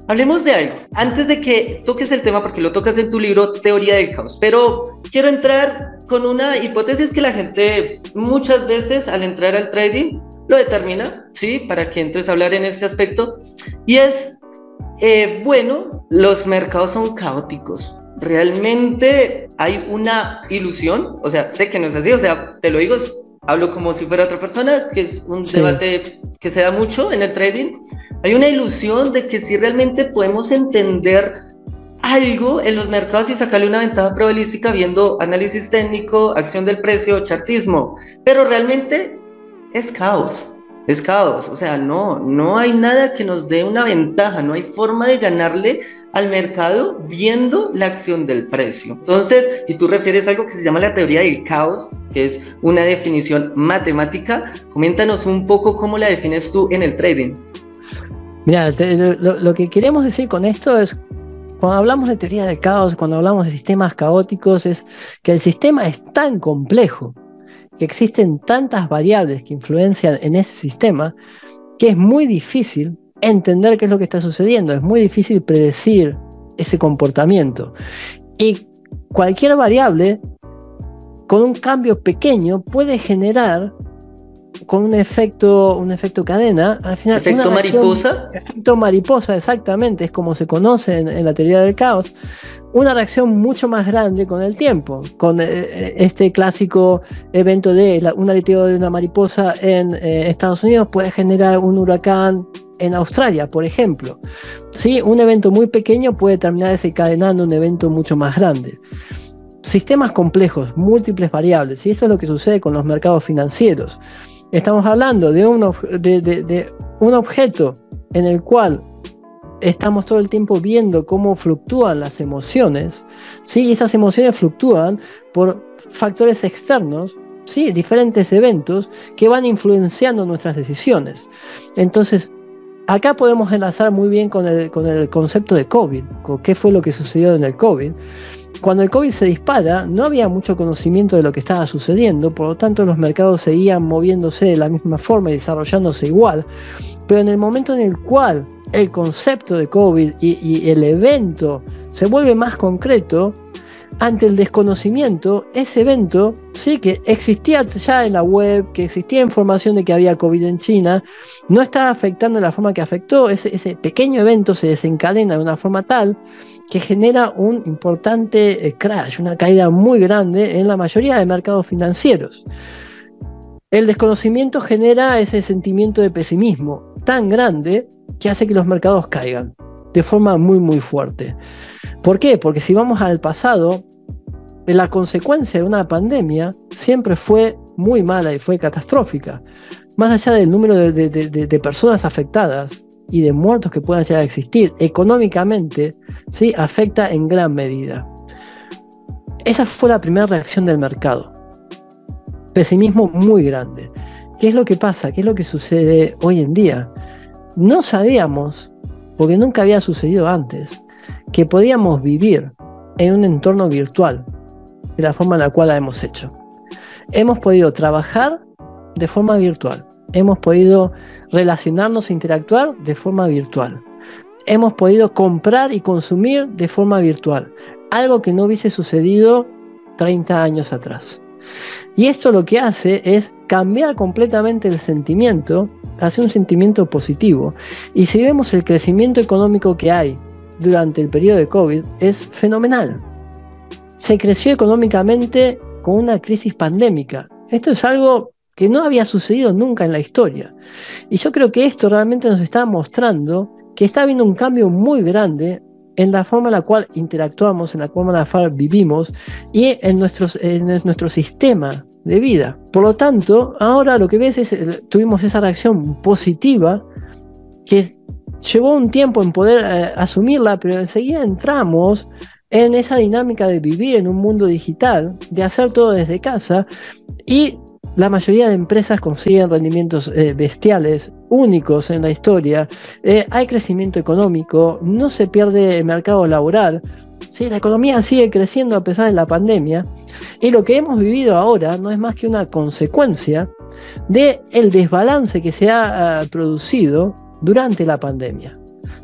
Hablemos de algo, antes de que toques el tema, porque lo tocas en tu libro Teoría del Caos, pero quiero entrar con una hipótesis que la gente muchas veces al entrar al trading lo determina, ¿sí? Para que entres a hablar en este aspecto, y es, bueno, los mercados son caóticos. Realmente hay una ilusión, o sea, sé que no es así, o sea, te lo digo, hablo como si fuera otra persona, que es un Sí. debate que se da mucho en el trading. Hay una ilusión de que si realmente podemos entender algo en los mercados y sacarle una ventaja probabilística viendo análisis técnico, acción del precio, chartismo, pero realmente es caos, es caos, o sea, no hay nada que nos dé una ventaja, no hay forma de ganarle al mercado viendo la acción del precio. Entonces, y tú refieres a algo que se llama la teoría del caos, que es una definición matemática, coméntanos un poco cómo la defines tú en el trading. Mira, lo que queremos decir con esto es, cuando hablamos de teoría del caos, cuando hablamos de sistemas caóticos, es que el sistema es tan complejo, que existen tantas variables que influencian en ese sistema, que es muy difícil entender qué es lo que está sucediendo, es muy difícil predecir ese comportamiento. Y cualquier variable, con un cambio pequeño, puede generar, con un efecto cadena, al final una Efecto reacción, mariposa. efecto mariposa, exactamente, es como se conoce en la teoría del caos, una reacción mucho más grande con el tiempo, con este clásico evento de un aleteo de una mariposa en Estados Unidos puede generar un huracán en Australia, por ejemplo. ¿Sí? Un evento muy pequeño puede terminar desencadenando un evento mucho más grande. Sistemas complejos, múltiples variables, y esto es lo que sucede con los mercados financieros. Estamos hablando de un objeto en el cual estamos todo el tiempo viendo cómo fluctúan las emociones, ¿sí? Y esas emociones fluctúan por factores externos, ¿sí? Diferentes eventos que van influenciando nuestras decisiones. Entonces, acá podemos enlazar muy bien con el concepto de COVID, con qué fue lo que sucedió en el COVID. Cuando el COVID se dispara, no había mucho conocimiento de lo que estaba sucediendo, por lo tanto los mercados seguían moviéndose de la misma forma y desarrollándose igual. Pero en el momento en el cual el concepto de COVID y el evento se vuelve más concreto, ante el desconocimiento, ese evento, sí, que existía ya en la web, que existía información de que había COVID en China, no estaba afectando de la forma que afectó. Ese pequeño evento se desencadena de una forma tal que genera un importante crash, una caída muy grande en la mayoría de mercados financieros. El desconocimiento genera ese sentimiento de pesimismo tan grande que hace que los mercados caigan de forma muy muy fuerte. ¿Por qué? Porque si vamos al pasado, la consecuencia de una pandemia siempre fue muy mala y fue catastrófica. Más allá del número de personas afectadas y de muertos que puedan llegar a existir, económicamente, ¿sí? Afecta en gran medida. Esa fue la primera reacción del mercado. Pesimismo muy grande. ¿Qué es lo que pasa? ¿Qué es lo que sucede hoy en día? No sabíamos, porque nunca había sucedido antes, que podíamos vivir en un entorno virtual de la forma en la cual la hemos hecho. Hemos podido trabajar de forma virtual, hemos podido relacionarnos e interactuar de forma virtual, hemos podido comprar y consumir de forma virtual, algo que no hubiese sucedido 30 años atrás. Y esto lo que hace es cambiar completamente el sentimiento hacia un sentimiento positivo. Y si vemos el crecimiento económico que hay durante el periodo de COVID, es fenomenal. Se creció económicamente con una crisis pandémica. Esto es algo que no había sucedido nunca en la historia. Y yo creo que esto realmente nos está mostrando que está habiendo un cambio muy grande en la forma en la cual interactuamos, en la forma en la cual vivimos y en nuestro sistema de vida. Por lo tanto, ahora lo que ves es, tuvimos esa reacción positiva que llevó un tiempo en poder asumirla, pero enseguida entramos en esa dinámica de vivir en un mundo digital, de hacer todo desde casa, y la mayoría de empresas consiguen rendimientos bestiales, únicos en la historia. Hay crecimiento económico, no se pierde el mercado laboral, ¿sí? La economía sigue creciendo a pesar de la pandemia, y lo que hemos vivido ahora no es más que una consecuencia del desbalance que se ha producido durante la pandemia.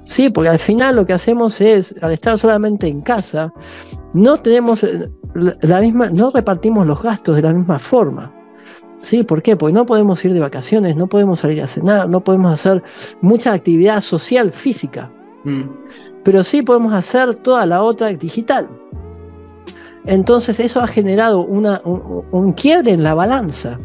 Sí, porque al final lo que hacemos es, al estar solamente en casa, no tenemos no repartimos los gastos de la misma forma. Sí, ¿por qué? Porque no podemos ir de vacaciones, no podemos salir a cenar, no podemos hacer mucha actividad social física, pero sí podemos hacer toda la otra digital. Entonces eso ha generado un quiebre en la balanza.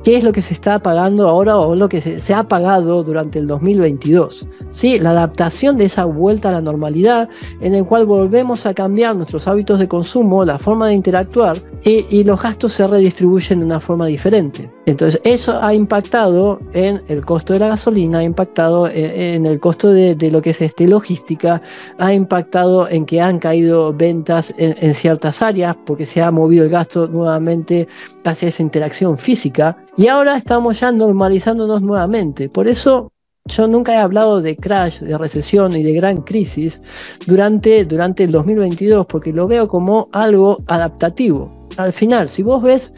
¿Qué es lo que se está pagando ahora o lo que se ha pagado durante el 2022? ¿Sí? La adaptación de esa vuelta a la normalidad en el cual volvemos a cambiar nuestros hábitos de consumo, la forma de interactuar y los gastos se redistribuyen de una forma diferente. Entonces eso ha impactado en el costo de la gasolina, ha impactado en el costo de lo que es logística, ha impactado en que han caído ventas en ciertas áreas porque se ha movido el gasto nuevamente hacia esa interacción física. Y ahora estamos ya normalizándonos nuevamente. Por eso yo nunca he hablado de crash, de recesión y de gran crisis durante el 2022 porque lo veo como algo adaptativo. Al final, si vos ves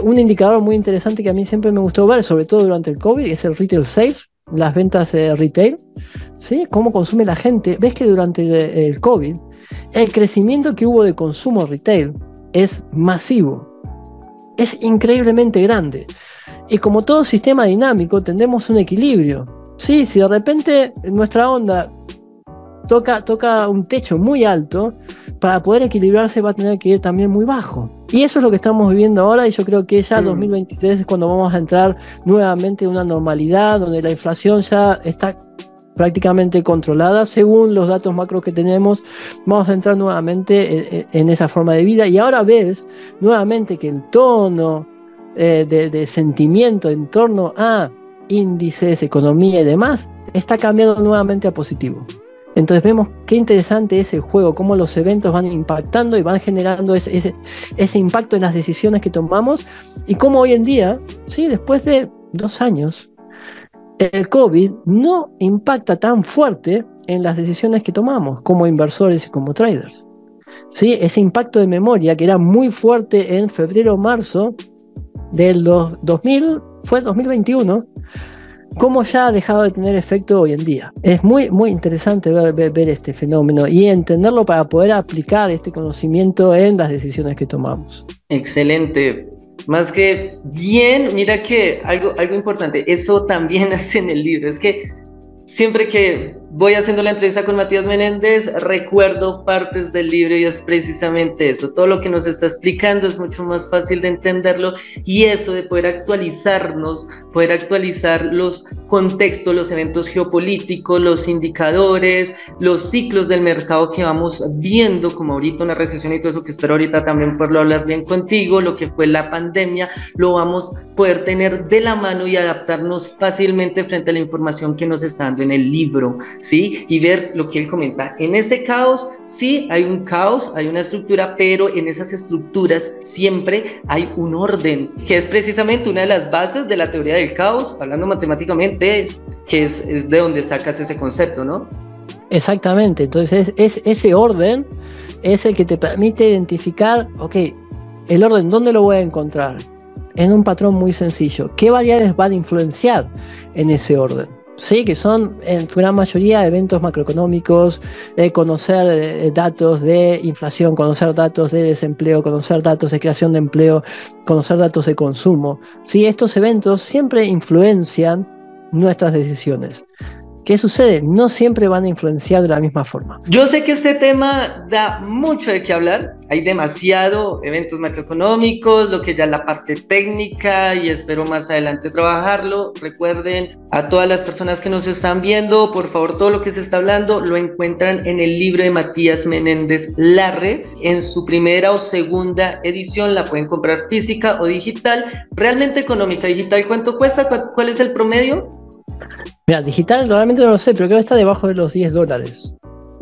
un indicador muy interesante que a mí siempre me gustó ver, sobre todo durante el COVID, es el retail sales, las ventas retail, ¿sí? Cómo consume la gente. Ves que durante el COVID el crecimiento que hubo de consumo retail es masivo. Es increíblemente grande. Y como todo sistema dinámico, tendemos un equilibrio. Sí, si de repente nuestra onda toca un techo muy alto, para poder equilibrarse va a tener que ir también muy bajo. Y eso es lo que estamos viviendo ahora, y yo creo que ya 2023 es cuando vamos a entrar nuevamente en una normalidad, donde la inflación ya está prácticamente controlada. Según los datos macro que tenemos, vamos a entrar nuevamente en esa forma de vida. Y ahora ves nuevamente que el tono de sentimiento en torno a índices, economía y demás está cambiando nuevamente a positivo. Entonces vemos qué interesante es el juego, cómo los eventos van impactando y van generando ese impacto en las decisiones que tomamos, y cómo hoy en día, sí, después de 2 años, el COVID no impacta tan fuerte en las decisiones que tomamos como inversores y como traders. ¿Sí? Ese impacto de memoria que era muy fuerte en febrero o marzo del 2021, cómo ya ha dejado de tener efecto hoy en día. Es muy, muy interesante ver este fenómeno y entenderlo para poder aplicar este conocimiento en las decisiones que tomamos. Excelente. Más que bien, mira que algo importante, eso también hace en el libro, es que siempre que voy haciendo la entrevista con Matías Menéndez, recuerdo partes del libro y es precisamente eso. Todo lo que nos está explicando es mucho más fácil de entenderlo, y eso de poder actualizarnos, poder actualizar los contextos, los eventos geopolíticos, los indicadores, los ciclos del mercado que vamos viendo, como ahorita una recesión y todo eso, que espero ahorita también poderlo hablar bien contigo, lo que fue la pandemia, lo vamos a poder tener de la mano y adaptarnos fácilmente frente a la información que nos está dando en el libro, ¿sí? Y ver lo que él comenta. En ese caos, sí, hay un caos, hay una estructura, pero en esas estructuras siempre hay un orden, que es precisamente una de las bases de la teoría del caos, hablando matemáticamente, que es de donde sacas ese concepto, ¿no? Exactamente, entonces ese orden es el que te permite identificar, ok, el orden, ¿dónde lo voy a encontrar? En un patrón muy sencillo. ¿Qué variables van a influenciar en ese orden? Sí, que son en su gran mayoría eventos macroeconómicos, conocer datos de inflación, conocer datos de desempleo, conocer datos de creación de empleo, conocer datos de consumo. Sí, estos eventos siempre influencian nuestras decisiones. ¿Qué sucede? No siempre van a influenciar de la misma forma. Yo sé que este tema da mucho de qué hablar, hay demasiado eventos macroeconómicos, lo que ya es la parte técnica, y espero más adelante trabajarlo. Recuerden a todas las personas que nos están viendo, por favor, todo lo que se está hablando lo encuentran en el libro de Matías Menéndez Larre, en su primera o segunda edición, la pueden comprar física o digital. Realmente económica. Digital, ¿cuánto cuesta? ¿Cuál es el promedio? Mira, digital realmente no lo sé, pero creo que está debajo de los $10.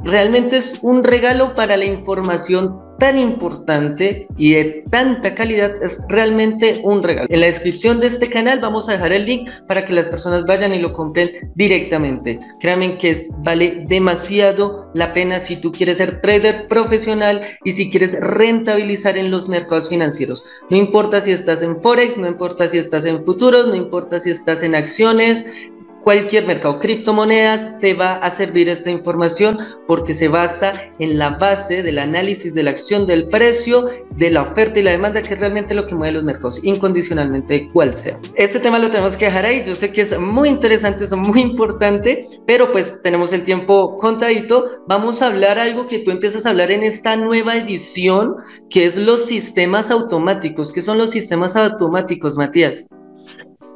Realmente es un regalo para la información tan importante y de tanta calidad, es realmente un regalo. En la descripción de este canal vamos a dejar el link para que las personas vayan y lo compren directamente. Créanme que vale demasiado la pena si tú quieres ser trader profesional y si quieres rentabilizar en los mercados financieros. No importa si estás en Forex, no importa si estás en futuros, no importa si estás en acciones. cualquier mercado, criptomonedas, te va a servir esta información porque se basa en la base del análisis de la acción del precio, de la oferta y la demanda, que es realmente lo que mueve los mercados, incondicionalmente cual sea. Este tema lo tenemos que dejar ahí, yo sé que es muy interesante, es muy importante, pero pues tenemos el tiempo contadito. Vamos a hablar algo que tú empiezas a hablar en esta nueva edición, que es los sistemas automáticos. ¿Qué son los sistemas automáticos, Matías?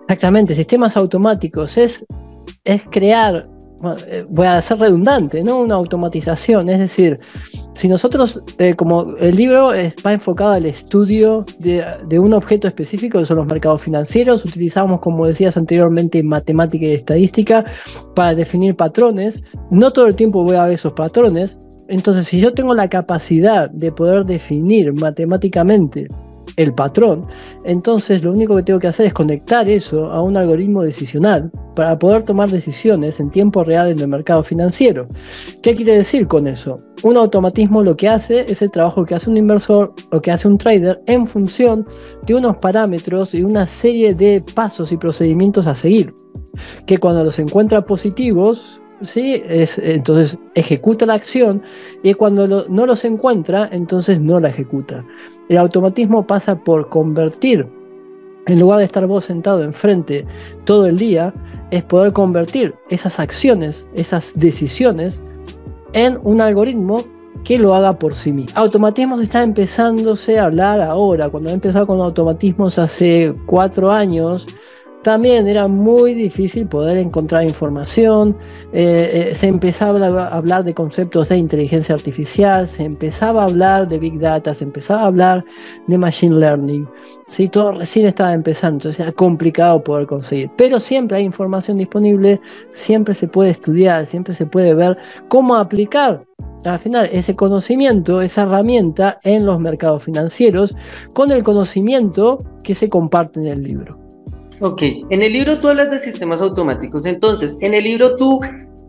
Exactamente, sistemas automáticos es crear, voy a ser redundante, ¿no? Una automatización, es decir, si nosotros, como el libro va enfocado al estudio de un objeto específico, que son los mercados financieros, utilizamos, como decías anteriormente, matemática y estadística para definir patrones. No todo el tiempo voy a ver esos patrones, entonces si yo tengo la capacidad de poder definir matemáticamente el patrón, entonces lo único que tengo que hacer es conectar eso a un algoritmo decisional para poder tomar decisiones en tiempo real en el mercado financiero. ¿Qué quiere decir con eso? Un automatismo lo que hace es el trabajo que hace un inversor o que hace un trader en función de unos parámetros y una serie de pasos y procedimientos a seguir, que cuando los encuentra positivos, ¿sí? Entonces ejecuta la acción, y cuando no los encuentra, entonces no la ejecuta. El automatismo pasa por convertir, en lugar de estar vos sentado enfrente todo el día, es poder convertir esas acciones, esas decisiones, en un algoritmo que lo haga por sí mismo. Automatismos está empezándose a hablar ahora. Cuando he empezado con automatismos hace 4 años, también era muy difícil poder encontrar información, se empezaba a hablar de conceptos de inteligencia artificial, se empezaba a hablar de Big Data, se empezaba a hablar de Machine Learning, ¿sí? Todo recién estaba empezando, entonces era complicado poder conseguir, pero siempre hay información disponible, siempre se puede estudiar, siempre se puede ver cómo aplicar al final ese conocimiento, esa herramienta en los mercados financieros, con el conocimiento que se comparte en el libro. Ok, en el libro tú hablas de sistemas automáticos, entonces en el libro tú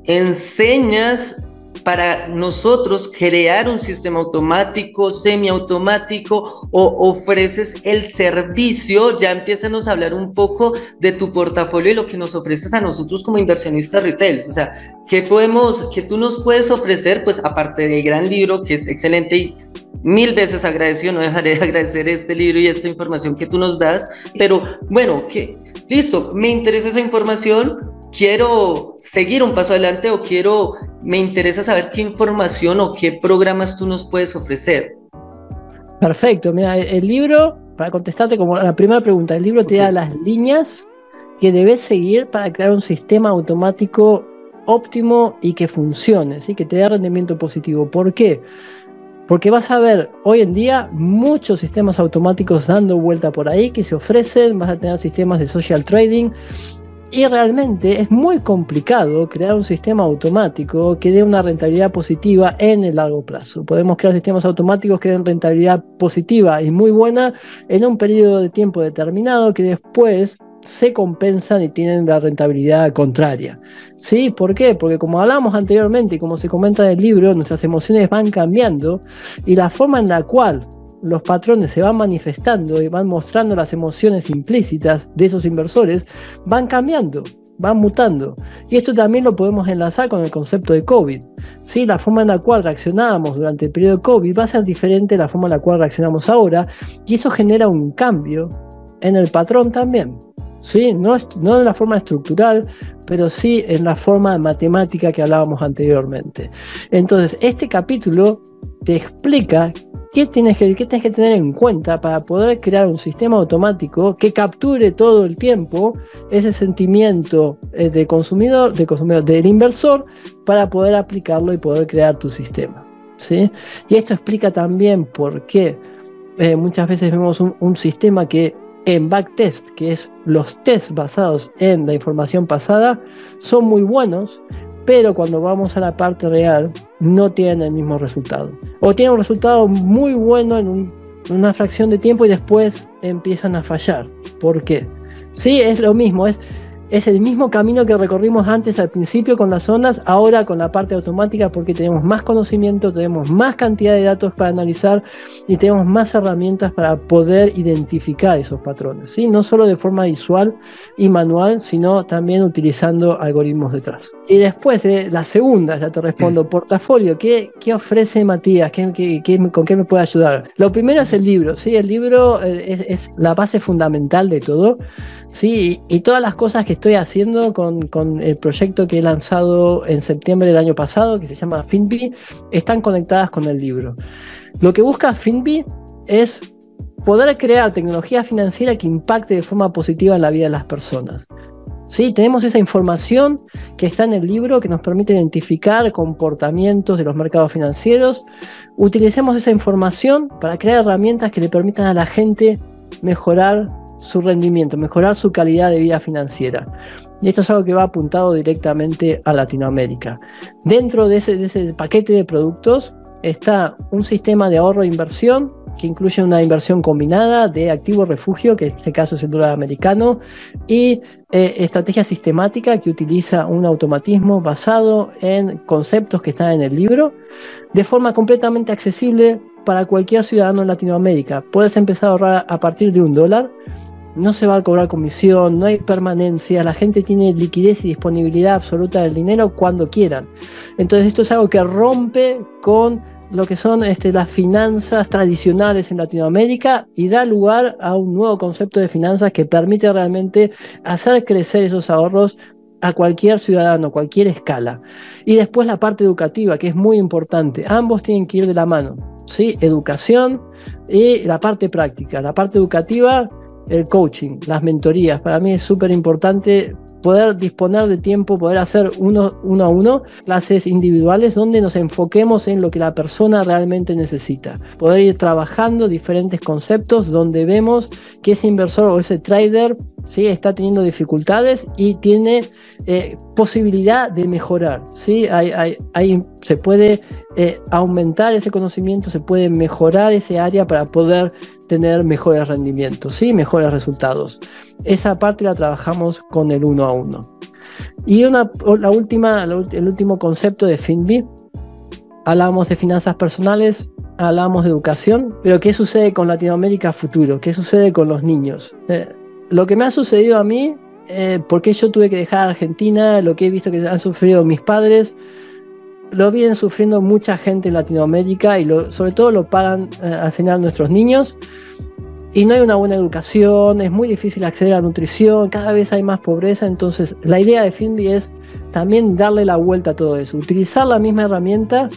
enseñas para nosotros crear un sistema automático, semiautomático, o ofreces el servicio. Ya empiézanos a hablar un poco de tu portafolio y lo que nos ofreces a nosotros como inversionistas retail. O sea, ¿qué tú nos puedes ofrecer? Pues aparte del gran libro, que es excelente y 1000 veces agradecido, no dejaré de agradecer este libro y esta información que tú nos das, pero bueno, listo, me interesa esa información, quiero seguir un paso adelante me interesa saber qué información o qué programas tú nos puedes ofrecer. Perfecto, mira, el libro, para contestarte como la primera pregunta, el libro te da las líneas que debes seguir para crear un sistema automático óptimo y que funcione, ¿sí? Que te dé rendimiento positivo. ¿Por qué? Porque vas a ver hoy en día muchos sistemas automáticos dando vuelta por ahí que se ofrecen, vas a tener sistemas de social trading, y realmente es muy complicado crear un sistema automático que dé una rentabilidad positiva en el largo plazo. Podemos crear sistemas automáticos que den rentabilidad positiva y muy buena en un periodo de tiempo determinado, que después se compensan y tienen la rentabilidad contraria. ¿Sí? ¿Por qué? Porque como hablamos anteriormente y como se comenta en el libro, nuestras emociones van cambiando, y la forma en la cual los patrones se van manifestando y van mostrando las emociones implícitas de esos inversores van cambiando, van mutando. Y esto también lo podemos enlazar con el concepto de COVID. ¿Sí? La forma en la cual reaccionábamos durante el periodo de COVID va a ser diferente a la forma en la cual reaccionamos ahora, y eso genera un cambio en el patrón también. ¿Sí? No en la forma estructural, pero sí en la forma matemática que hablábamos anteriormente. Entonces, este capítulo te explica qué tienes que tener en cuenta para poder crear un sistema automático que capture todo el tiempo ese sentimiento del inversor, para poder aplicarlo y poder crear tu sistema. ¿Sí? Y esto explica también por qué muchas veces vemos un sistema que en backtest, que es los tests basados en la información pasada, son muy buenos, pero cuando vamos a la parte real no tienen el mismo resultado, o tienen un resultado muy bueno en una fracción de tiempo y después empiezan a fallar. ¿Por qué? Sí, es lo mismo, Es el mismo camino que recorrimos antes al principio con las ondas, ahora con la parte automática, porque tenemos más conocimiento, tenemos más cantidad de datos para analizar y tenemos más herramientas para poder identificar esos patrones, ¿sí? No solo de forma visual y manual, sino también utilizando algoritmos detrás. Y después de la segunda, ya te respondo, portafolio, ¿qué ofrece Matías? ¿Con qué me puede ayudar? Lo primero es el libro, ¿sí? El libro es la base fundamental de todo, ¿sí? Y todas las cosas que estoy haciendo con el proyecto que he lanzado en septiembre del año pasado, que se llama Finbi, están conectadas con el libro. Lo que busca Finbi es poder crear tecnología financiera que impacte de forma positiva en la vida de las personas. Sí, tenemos esa información que está en el libro que nos permite identificar comportamientos de los mercados financieros. Utilicemos esa información para crear herramientas que le permitan a la gente mejorar su rendimiento, mejorar su calidad de vida financiera. Y esto es algo que va apuntado directamente a Latinoamérica. Dentro de ese paquete de productos está un sistema de ahorro e inversión que incluye una inversión combinada de activo refugio, que en este caso es el dólar americano, y estrategia sistemática que utiliza un automatismo basado en conceptos que están en el libro, de forma completamente accesible para cualquier ciudadano en Latinoamérica. Puedes empezar a ahorrar a partir de $1. No se va a cobrar comisión, no hay permanencia, la gente tiene liquidez y disponibilidad absoluta del dinero cuando quieran. Entonces esto es algo que rompe con lo que son las finanzas tradicionales en Latinoamérica y da lugar a un nuevo concepto de finanzas que permite realmente hacer crecer esos ahorros a cualquier ciudadano, cualquier escala. Y después la parte educativa, que es muy importante. Ambos tienen que ir de la mano, ¿sí? Educación y la parte práctica. La parte educativa, el coaching, las mentorías. Para mí es súper importante poder disponer de tiempo, poder hacer uno a uno, clases individuales donde nos enfoquemos en lo que la persona realmente necesita. Poder ir trabajando diferentes conceptos donde vemos que ese inversor o ese trader, ¿sí?, está teniendo dificultades y tiene posibilidad de mejorar, ¿sí? Se puede aumentar ese conocimiento, se puede mejorar ese área para poder tener mejores rendimientos, ¿sí?, mejores resultados. Esa parte la trabajamos con el 1 a 1. Y el último concepto de Finbi, hablamos de finanzas personales, hablamos de educación, pero ¿qué sucede con Latinoamérica futuro? ¿Qué sucede con los niños? Lo que me ha sucedido a mí, porque yo tuve que dejar Argentina, lo que he visto que han sufrido mis padres, lo vienen sufriendo mucha gente en Latinoamérica y sobre todo lo pagan al final nuestros niños. Y no hay una buena educación, es muy difícil acceder a la nutrición, cada vez hay más pobreza. Entonces la idea de Finbi es también darle la vuelta a todo eso, utilizar la misma herramienta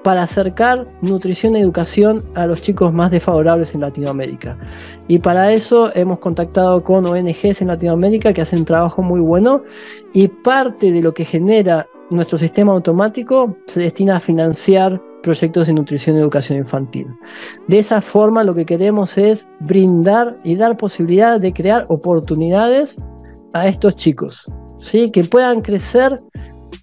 para acercar nutrición y educación a los chicos más desfavorables en Latinoamérica. Y para eso hemos contactado con ONGs en Latinoamérica que hacen trabajo muy bueno, y parte de lo que genera nuestro sistema automático se destina a financiar proyectos de nutrición y educación infantil. De esa forma lo que queremos es brindar y dar posibilidad de crear oportunidades a estos chicos, ¿sí?, que puedan crecer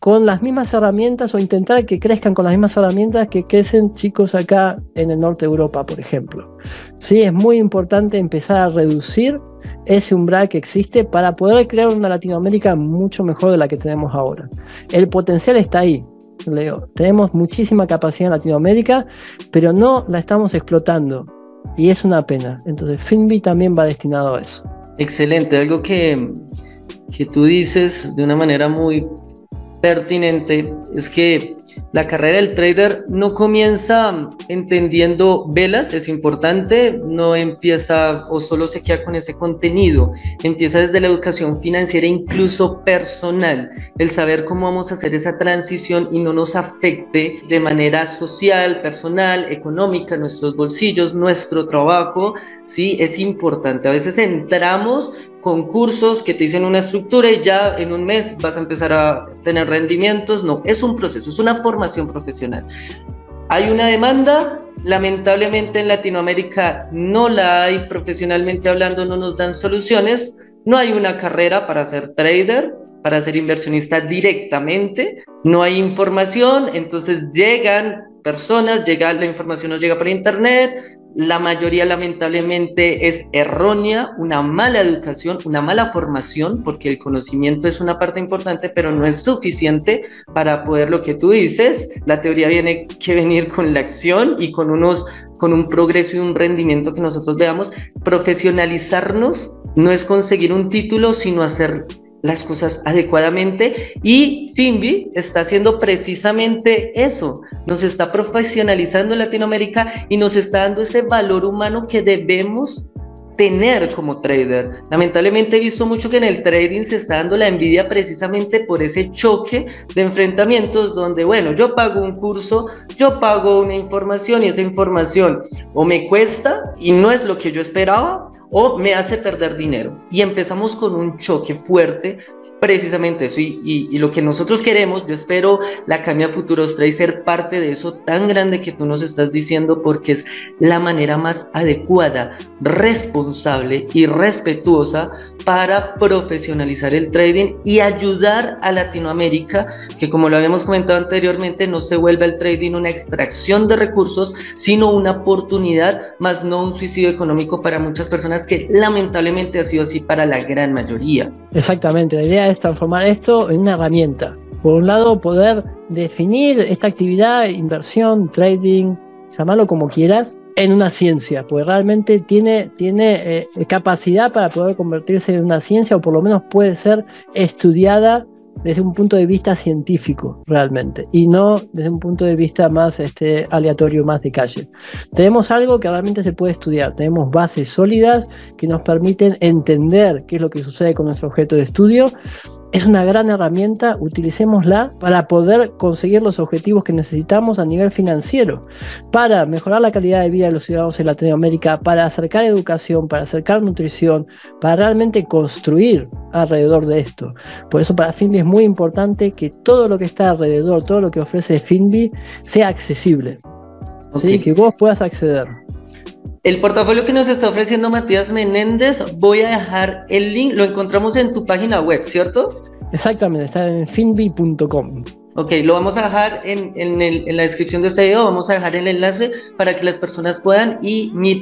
con las mismas herramientas o intentar que crezcan con las mismas herramientas que crecen chicos acá en el norte de Europa, por ejemplo. Sí, es muy importante empezar a reducir ese umbral que existe para poder crear una Latinoamérica mucho mejor de la que tenemos ahora. El potencial está ahí, Leo. Tenemos muchísima capacidad en Latinoamérica, pero no la estamos explotando y es una pena. Entonces Finbi también va destinado a eso. Excelente, algo que tú dices de una manera muy pertinente es que la carrera del trader no comienza entendiendo velas, es importante, no empieza o solo se queda con ese contenido, empieza desde la educación financiera, incluso personal, el saber cómo vamos a hacer esa transición y no nos afecte de manera social, personal, económica, nuestros bolsillos, nuestro trabajo, sí, es importante. A veces entramos con cursos que te dicen una estructura y ya en un mes vas a empezar a tener rendimientos. No, es un proceso, es una formación profesional. Hay una demanda, lamentablemente en Latinoamérica no la hay, profesionalmente hablando no nos dan soluciones, no hay una carrera para ser trader, para ser inversionista directamente, no hay información, entonces llegan personas, la información nos llega por internet, la mayoría lamentablemente es errónea, una mala educación, una mala formación, porque el conocimiento es una parte importante, pero no es suficiente para poder lo que tú dices. La teoría tiene que venir con la acción y con un progreso y un rendimiento que nosotros veamos. Profesionalizarnos no es conseguir un título, sino hacer las cosas adecuadamente, y Finvi está haciendo precisamente eso, nos está profesionalizando en Latinoamérica y nos está dando ese valor humano que debemos tener como trader. Lamentablemente he visto mucho que en el trading se está dando la envidia precisamente por ese choque de enfrentamientos donde, bueno, yo pago un curso, yo pago una información y esa información o me cuesta y no es lo que yo esperaba, o me hace perder dinero. Y empezamos con un choque fuerte, precisamente eso. Y lo que nosotros queremos, yo espero la Academia Futuros Trade ser parte de eso tan grande que tú nos estás diciendo, porque es la manera más adecuada, responsable y respetuosa para profesionalizar el trading y ayudar a Latinoamérica, que como lo habíamos comentado anteriormente, no se vuelva el trading una extracción de recursos, sino una oportunidad, más no un suicidio económico para muchas personas, que lamentablemente ha sido así para la gran mayoría. Exactamente, la idea es transformar esto en una herramienta. Por un lado, poder definir esta actividad, inversión, trading, llamarlo como quieras, en una ciencia, porque realmente tiene capacidad para poder convertirse en una ciencia, o por lo menos puede ser estudiada desde un punto de vista científico realmente, y no desde un punto de vista más aleatorio, más de calle. Tenemos algo que realmente se puede estudiar, tenemos bases sólidas que nos permiten entender qué es lo que sucede con nuestro objeto de estudio. Es una gran herramienta, utilicémosla para poder conseguir los objetivos que necesitamos a nivel financiero, para mejorar la calidad de vida de los ciudadanos en Latinoamérica, para acercar educación, para acercar nutrición, para realmente construir alrededor de esto. Por eso para Finvi es muy importante que todo lo que está alrededor, todo lo que ofrece Finvi sea accesible, ¿sí? Que vos puedas acceder. El portafolio que nos está ofreciendo Matías Menéndez, voy a dejar el link, lo encontramos en tu página web, ¿cierto? Exactamente, está en finvi.com. Ok, lo vamos a dejar en la descripción de este video, vamos a dejar el enlace para que las personas puedan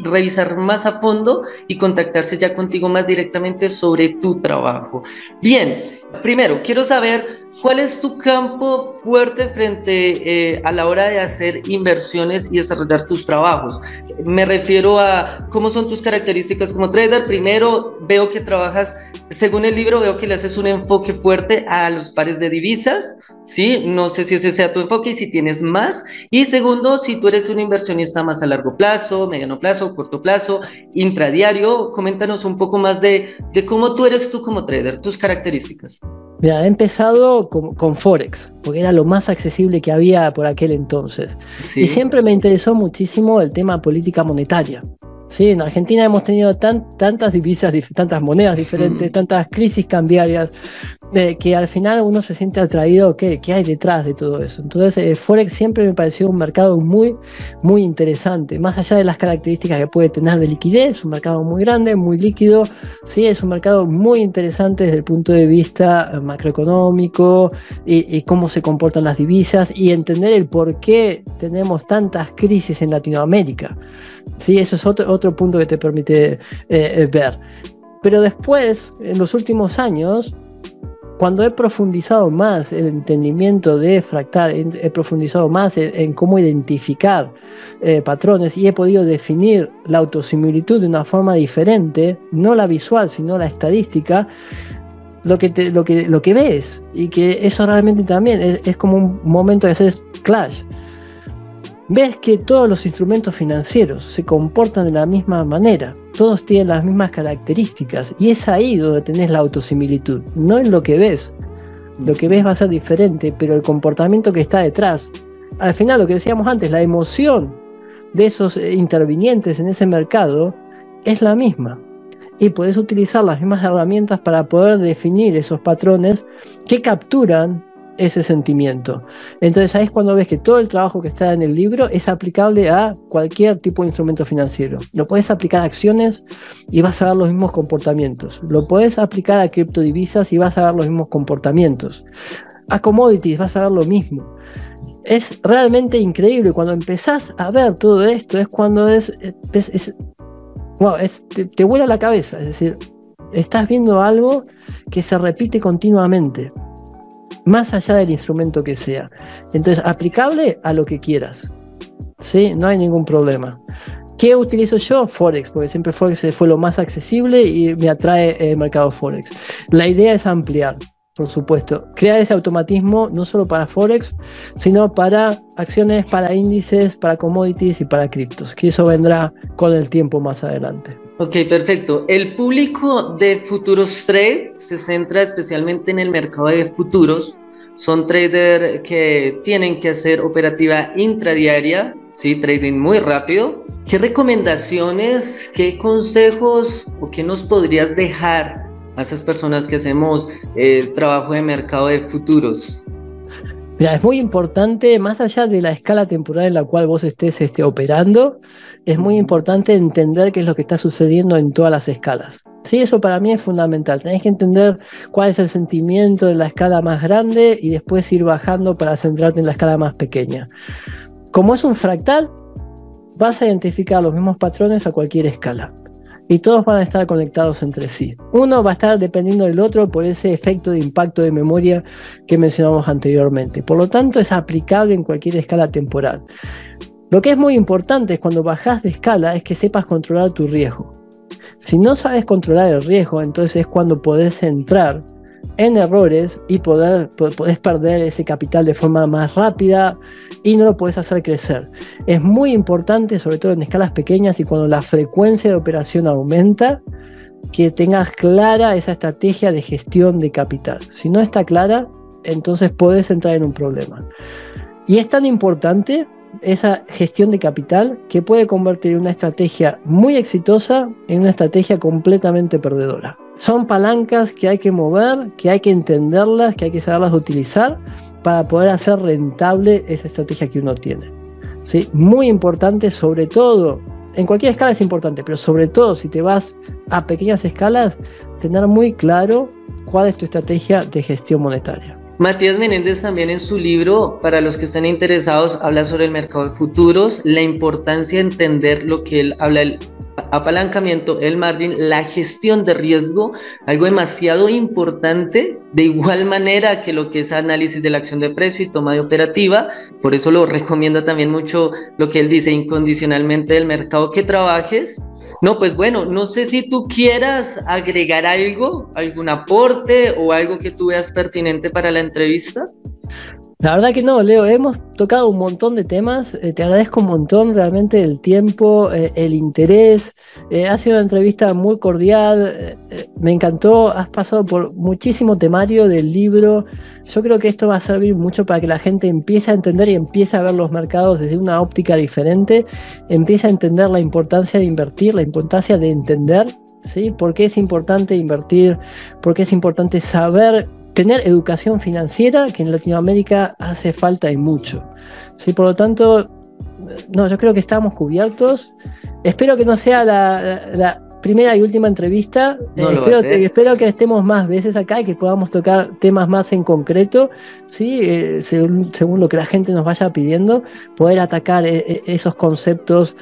revisar más a fondo y contactarse ya contigo más directamente sobre tu trabajo. Bien, primero, quiero saber cuál es tu campo fuerte frente a la hora de hacer inversiones y desarrollar tus trabajos. Me refiero a cómo son tus características como trader. Primero, veo que trabajas, según el libro, veo que le haces un enfoque fuerte a los pares de divisas, ¿sí? No sé si ese sea tu enfoque y si tienes más. Y segundo, si tú eres un inversionista más a largo plazo, mediano plazo, corto plazo, intradiario, coméntanos un poco más de cómo tú eres tú como trader, tus características. Mira, he empezado con Forex, porque era lo más accesible que había por aquel entonces. Sí. Y siempre me interesó muchísimo el tema política monetaria. Sí, en Argentina hemos tenido tantas divisas, tantas monedas diferentes, tantas crisis cambiarias, que al final uno se siente atraído, ¿qué hay detrás de todo eso? Entonces, Forex siempre me pareció un mercado muy, muy interesante, más allá de las características que puede tener de liquidez, un mercado muy grande, muy líquido, sí, es un mercado muy interesante desde el punto de vista macroeconómico y cómo se comportan las divisas, y entender el por qué tenemos tantas crisis en Latinoamérica. Sí, eso es otro punto que te permite ver. Pero después, en los últimos años, cuando he profundizado más el entendimiento de fractal, he profundizado más en cómo identificar patrones, y he podido definir la autosimilitud de una forma diferente, no la visual, sino la estadística, lo que ves, y que eso realmente también es como un momento de hacer clash. Ves que todos los instrumentos financieros se comportan de la misma manera, todos tienen las mismas características, y es ahí donde tenés la autosimilitud, no en lo que ves. Lo que ves va a ser diferente, pero el comportamiento que está detrás, al final lo que decíamos antes, la emoción de esos intervinientes en ese mercado es la misma, y podés utilizar las mismas herramientas para poder definir esos patrones que capturan ese sentimiento. Entonces ahí es cuando ves que todo el trabajo que está en el libro es aplicable a cualquier tipo de instrumento financiero. Lo puedes aplicar a acciones y vas a ver los mismos comportamientos. Lo puedes aplicar a criptodivisas y vas a ver los mismos comportamientos. A commodities vas a ver lo mismo. es realmente increíble. Cuando empezás a ver todo esto, es cuando wow, te vuela la cabeza. Es decir, estás viendo algo que se repite continuamente, más allá del instrumento que sea. Entonces, aplicable a lo que quieras, ¿sí? No hay ningún problema. ¿Qué utilizo yo? Forex, porque siempre Forex fue lo más accesible y me atrae el mercado Forex. La idea es ampliar, por supuesto, crear ese automatismo no solo para Forex, sino para acciones, para índices, para commodities y para criptos, que eso vendrá con el tiempo más adelante. Ok, perfecto. El público de Futuros Trade se centra especialmente en el mercado de futuros. Son traders que tienen que hacer operativa intradiaria, ¿sí? Trading muy rápido. ¿Qué recomendaciones, qué consejos o qué nos podrías dejar a esas personas que hacemos trabajo de mercado de futuros? Mira, es muy importante, más allá de la escala temporal en la cual vos estés operando, es muy importante entender qué es lo que está sucediendo en todas las escalas. Sí, eso para mí es fundamental. Tenés que entender cuál es el sentimiento de la escala más grande y después ir bajando para centrarte en la escala más pequeña. Como es un fractal, vas a identificar los mismos patrones a cualquier escala. Y todos van a estar conectados entre sí. Uno va a estar dependiendo del otro por ese efecto de impacto de memoria que mencionamos anteriormente. Por lo tanto, es aplicable en cualquier escala temporal. Lo que es muy importante es cuando bajas de escala es que sepas controlar tu riesgo. Si no sabes controlar el riesgo, entonces es cuando podés entrar en errores y podés perder ese capital de forma más rápida y no lo podés hacer crecer. Es muy importante, sobre todo en escalas pequeñas y cuando la frecuencia de operación aumenta, que tengas clara esa estrategia de gestión de capital. Si no está clara, entonces podés entrar en un problema. Y es tan importante esa gestión de capital que puede convertir una estrategia muy exitosa en una estrategia completamente perdedora. Son palancas que hay que mover, que hay que entenderlas, que hay que saberlas utilizar para poder hacer rentable esa estrategia que uno tiene. ¿Sí? Muy importante, sobre todo, en cualquier escala es importante, pero sobre todo si te vas a pequeñas escalas, tener muy claro cuál es tu estrategia de gestión monetaria. Matías Menéndez también en su libro, para los que estén interesados, habla sobre el mercado de futuros, la importancia de entender lo que él habla, el apalancamiento, el margin, la gestión de riesgo, algo demasiado importante, de igual manera que lo que es análisis de la acción de precio y toma de operativa. Por eso lo recomiendo también mucho lo que él dice, incondicionalmente del mercado que trabajes. No, pues bueno, no sé si tú quieras agregar algo, algún aporte o algo que tú veas pertinente para la entrevista. La verdad que no, Leo, hemos tocado un montón de temas, te agradezco un montón realmente el tiempo, el interés, ha sido una entrevista muy cordial, me encantó, has pasado por muchísimo temario del libro, yo creo que esto va a servir mucho para que la gente empiece a entender y empiece a ver los mercados desde una óptica diferente, empiece a entender la importancia de invertir, la importancia de entender, ¿sí? Por qué es importante invertir, por qué es importante saber tener educación financiera, que en Latinoamérica hace falta y mucho. ¿Sí? Por lo tanto, no, yo creo que estamos cubiertos. Espero que no sea la primera y última entrevista. Espero que estemos más veces acá y que podamos tocar temas más en concreto, ¿sí? Según lo que la gente nos vaya pidiendo, poder atacar esos conceptos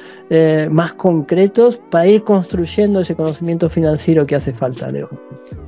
más concretos para ir construyendo ese conocimiento financiero que hace falta, Leo.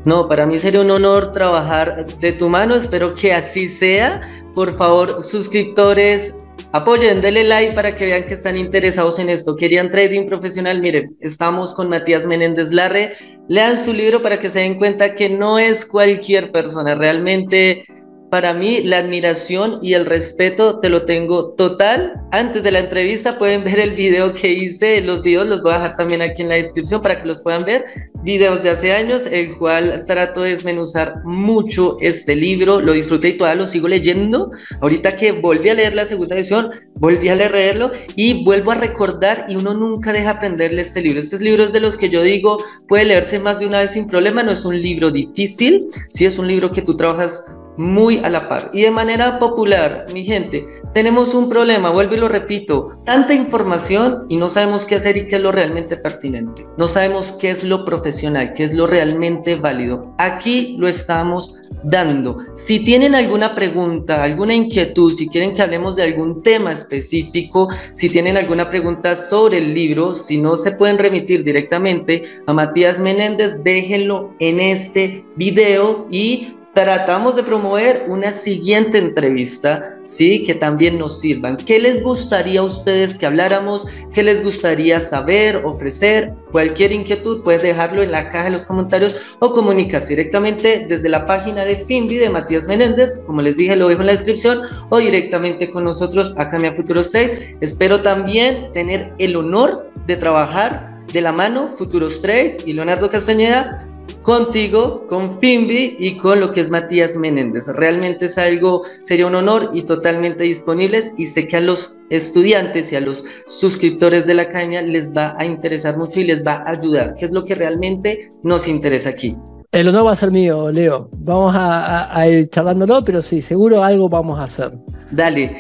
No, para mí sería un honor trabajar de tu mano, espero que así sea. Por favor, suscriptores, apoyen, denle like para que vean que están interesados en esto. ¿Querían trading profesional? Miren, estamos con Matías Menéndez Larre. Lean su libro para que se den cuenta que no es cualquier persona. Realmente, para mí, la admiración y el respeto te lo tengo total. Antes de la entrevista pueden ver el video que hice. Los videos los voy a dejar también aquí en la descripción para que los puedan ver. Videos de hace años, el cual trato de desmenuzar mucho este libro. Lo disfruté y todavía lo sigo leyendo. Ahorita que volví a leer la segunda edición, volví a leerlo y vuelvo a recordar, y uno nunca deja aprenderle este libro. Este libro es de los que yo digo, puede leerse más de una vez sin problema. No es un libro difícil, sí es un libro que tú trabajas muy a la par. Y de manera popular, mi gente, tenemos un problema, vuelvo y lo repito, tanta información y no sabemos qué hacer y qué es lo realmente pertinente. No sabemos qué es lo profesional, qué es lo realmente válido. Aquí lo estamos dando. Si tienen alguna pregunta, alguna inquietud, si quieren que hablemos de algún tema específico, si tienen alguna pregunta sobre el libro, si no se pueden remitir directamente a Matías Menéndez, déjenlo en este video y tratamos de promover una siguiente entrevista, ¿sí? Que también nos sirvan. ¿Qué les gustaría a ustedes que habláramos? ¿Qué les gustaría saber, ofrecer? Cualquier inquietud puedes dejarlo en la caja de los comentarios o comunicarse directamente desde la página de Finvi de Matías Menéndez, como les dije, lo dejo en la descripción, o directamente con nosotros acá en Futuros Trade. Espero también tener el honor de trabajar de la mano Futuros Trade y Leonardo Castañeda contigo, con Finvi y con lo que es Matías Menéndez. Realmente es algo, sería un honor y totalmente disponibles, y sé que a los estudiantes y a los suscriptores de la academia les va a interesar mucho y les va a ayudar, que es lo que realmente nos interesa aquí. El honor va a ser mío, Leo. Vamos a ir charlándolo, pero sí, seguro algo vamos a hacer. Dale.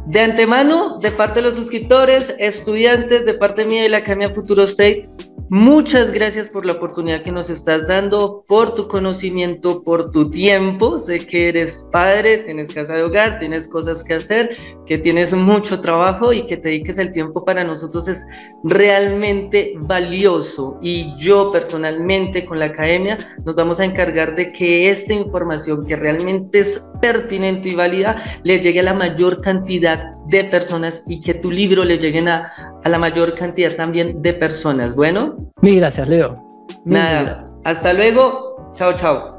De antemano, de parte de los suscriptores, estudiantes, de parte mía y la Academia Futuros Trade, muchas gracias por la oportunidad que nos estás dando, por tu conocimiento, por tu tiempo. Sé que eres padre, tienes casa de hogar, tienes cosas que hacer, que tienes mucho trabajo, y que te dediques el tiempo para nosotros es realmente valioso. Y yo personalmente con la academia nos vamos a encargar de que esta información, que realmente es pertinente y válida, le llegue a la mayor cantidad de personas, y que tu libro le lleguen a la mayor cantidad también de personas. Bueno, mil gracias, Leo. Nada, hasta luego. Chao, chao.